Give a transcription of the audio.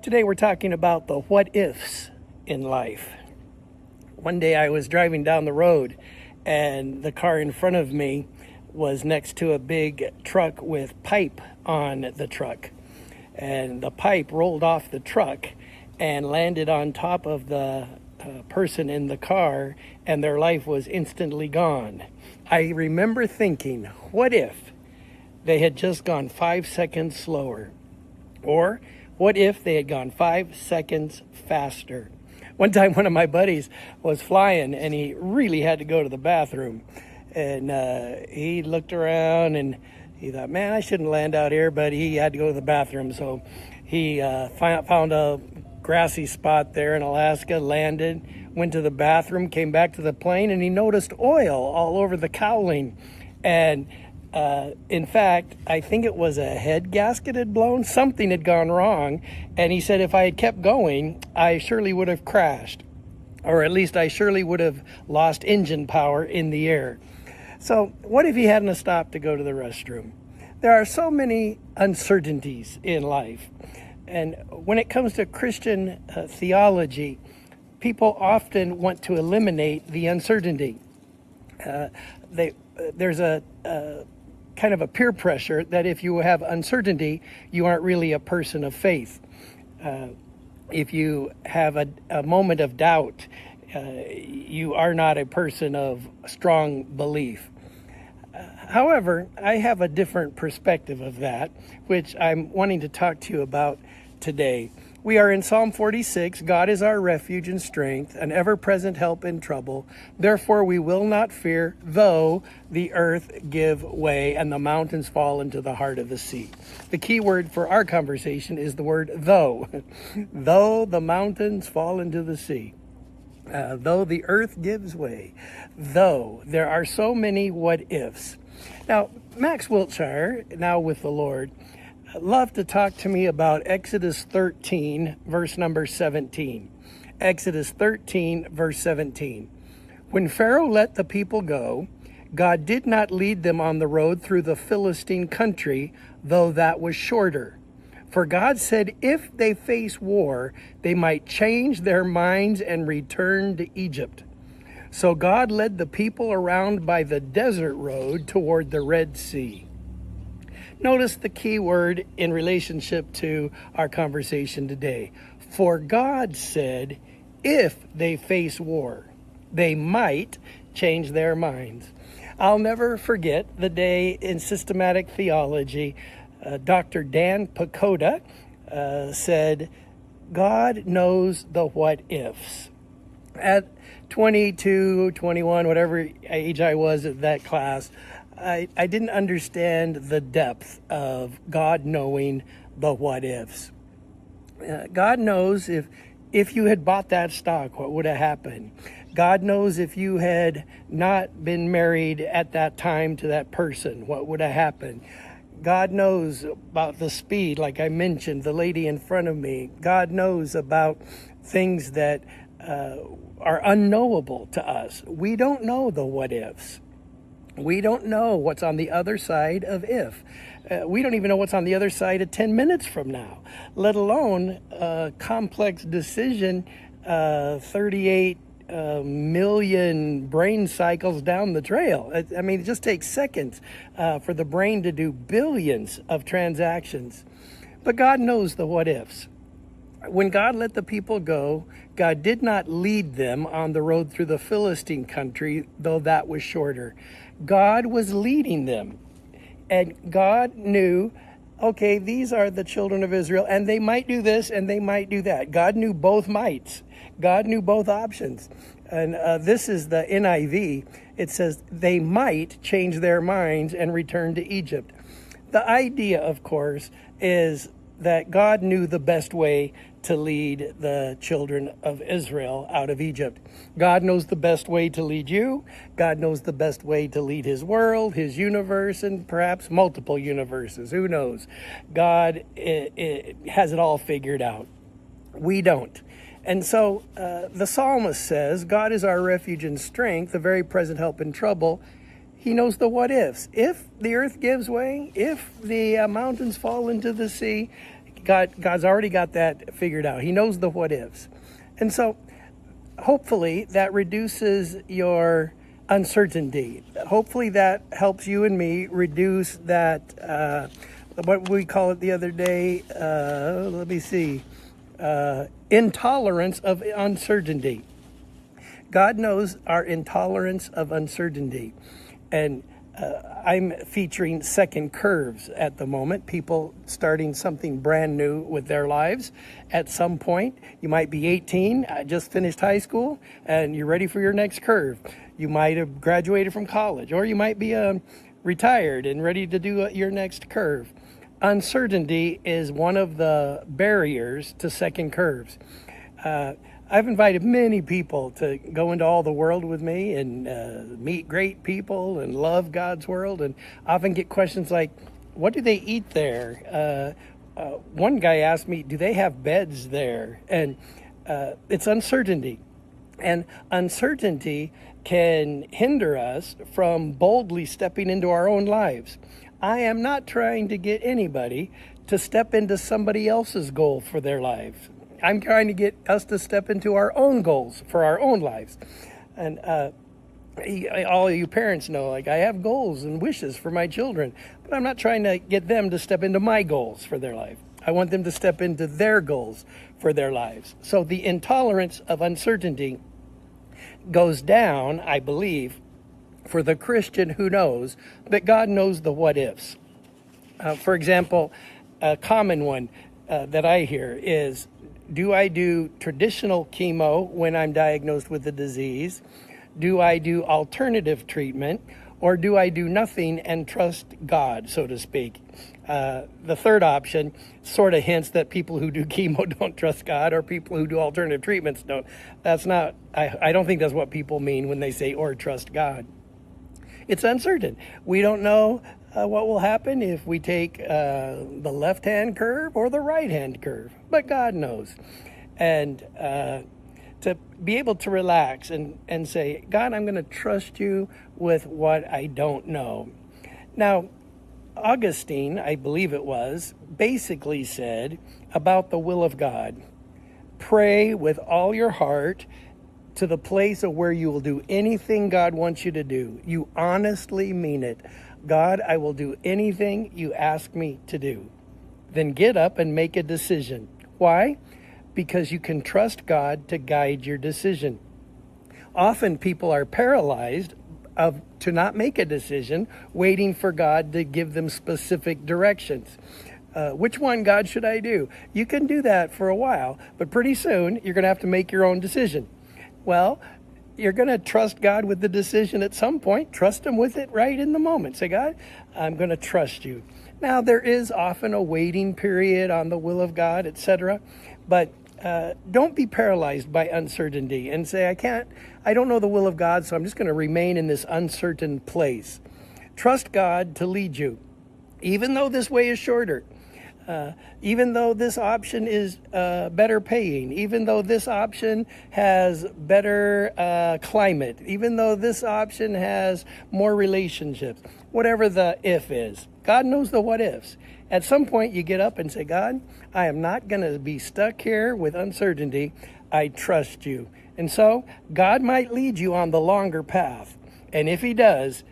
Today we're talking about the what-ifs in life. One day I was driving down the road and the car in front of me was next to a big truck with pipe on the truck. And the pipe rolled off the truck and landed on top of the person in the car, and their life was instantly gone. I remember thinking, what if they had just gone 5 seconds slower? Or what if they had gone 5 seconds faster? One time, one of my buddies was flying and he really had to go to the bathroom. And he looked around and he thought, man, I shouldn't land out here, but he had to go to the bathroom. So he found a grassy spot there in Alaska, landed, went to the bathroom, came back to the plane, and he noticed oil all over the cowling. And in fact, I think it was a head gasket had blown. Something had gone wrong. And he said, if I had kept going, I surely would have crashed. Or at least I surely would have lost engine power in the air. So what if he hadn't stopped to go to the restroom? There are so many uncertainties in life. And when it comes to Christian theology, people often want to eliminate the uncertainty. There's a kind of a peer pressure that if you have uncertainty, you aren't really a person of faith. If you have a moment of doubt, you are not a person of strong belief. However, I have a different perspective of that, which I'm wanting to talk to you about today. We are in Psalm 46. God is our refuge and strength, an ever-present help in trouble. Therefore we will not fear, though the earth give way and the mountains fall into the heart of the sea. The key word for our conversation is the word though. Though the mountains fall into the sea. Though the earth gives way. Though there are so many what-ifs. Now, Max Wiltshire, now with the Lord, loved to talk to me about Exodus 13, verse number 17. Exodus 13, verse 17. When Pharaoh let the people go, God did not lead them on the road through the Philistine country, though that was shorter. For God said if they face war, they might change their minds and return to Egypt. So God led the people around by the desert road toward the Red Sea. Notice the key word in relationship to our conversation today. For God said, if they face war, they might change their minds. I'll never forget the day in systematic theology, Dr. Dan Pakoda said, God knows the what-ifs. At 22, 21, whatever age I was at that class, I didn't understand the depth of God knowing the what-ifs. God knows if you had bought that stock, what would have happened? God knows if you had not been married at that time to that person, what would have happened? God knows about the speed, like I mentioned, the lady in front of me. God knows about things that are unknowable to us. We don't know the what-ifs. We don't know what's on the other side of if. We don't even know what's on the other side of 10 minutes from now, let alone a complex decision 38 million brain cycles down the trail. I mean, it just takes seconds for the brain to do billions of transactions. But God knows the what-ifs. When God let the people go, God did not lead them on the road through the Philistine country, though that was shorter. God was leading them. And God knew, okay, these are the children of Israel, and they might do this and they might do that. God knew both mights. God knew both options. And this is the NIV. It says they might change their minds and return to Egypt. The idea, of course, is that God knew the best way to lead the children of Israel out of Egypt. God knows the best way to lead you. God knows the best way to lead his world, his universe, and perhaps multiple universes. Who knows? God has it all figured out. We don't. And so the psalmist says, God is our refuge and strength, a very present help in trouble. He knows the what ifs. If the earth gives way, if the mountains fall into the sea, God's already got that figured out. He knows the what ifs. And so hopefully that reduces your uncertainty. Hopefully that helps you and me reduce that, what we call it the other day, let me see, intolerance of uncertainty. God knows our intolerance of uncertainty. And I'm featuring second curves at the moment, people starting something brand new with their lives at some point. You might be 18, just finished high school, and you're ready for your next curve. You might have graduated from college, or you might be retired and ready to do your next curve. Uncertainty is one of the barriers to second curves. I've invited many people to go into all the world with me and meet great people and love God's world, and often get questions like, what do they eat there? One guy asked me, do they have beds there? And it's uncertainty. And uncertainty can hinder us from boldly stepping into our own lives. I am not trying to get anybody to step into somebody else's goal for their lives. I'm trying to get us to step into our own goals for our own lives. And all you parents know, like, I have goals and wishes for my children, but I'm not trying to get them to step into my goals for their life. I want them to step into their goals for their lives. So the intolerance of uncertainty goes down, I believe, for the Christian who knows that God knows the what ifs. For example, a common one that I hear is, do I do traditional chemo when I'm diagnosed with a disease? Do I do alternative treatment? Or do I do nothing and trust God, so to speak? The third option sort of hints that people who do chemo don't trust God, or people who do alternative treatments don't. That's not, I don't think that's what people mean when they say, or trust God. It's uncertain. We don't know what will happen if we take the left-hand curve or the right-hand curve, but God knows. And to be able to relax and say, God, I'm going to trust you with what I don't know. Now, Augustine, I believe it was, basically said about the will of God, pray with all your heart to the place of where you will do anything God wants you to do. You honestly mean it. God, I will do anything you ask me to do. Then get up and make a decision. Why? Because you can trust God to guide your decision. Often people are paralyzed to not make a decision, waiting for God to give them specific directions. Which one, God, should I do? You can do that for a while, but pretty soon you're going to have to make your own decision. Well, you're going to trust God with the decision at some point. Trust him with it right in the moment. Say, God, I'm going to trust you. Now, there is often a waiting period on the will of God, etc. But don't be paralyzed by uncertainty and say, I don't know the will of God, so I'm just going to remain in this uncertain place. Trust God to lead you, even though this way is shorter. Even though this option is better paying, even though this option has better climate, even though this option has more relationships, whatever the if is, God knows the what ifs. At some point you get up and say, God, I am not going to be stuck here with uncertainty. I trust you. And so God might lead you on the longer path. And if he does,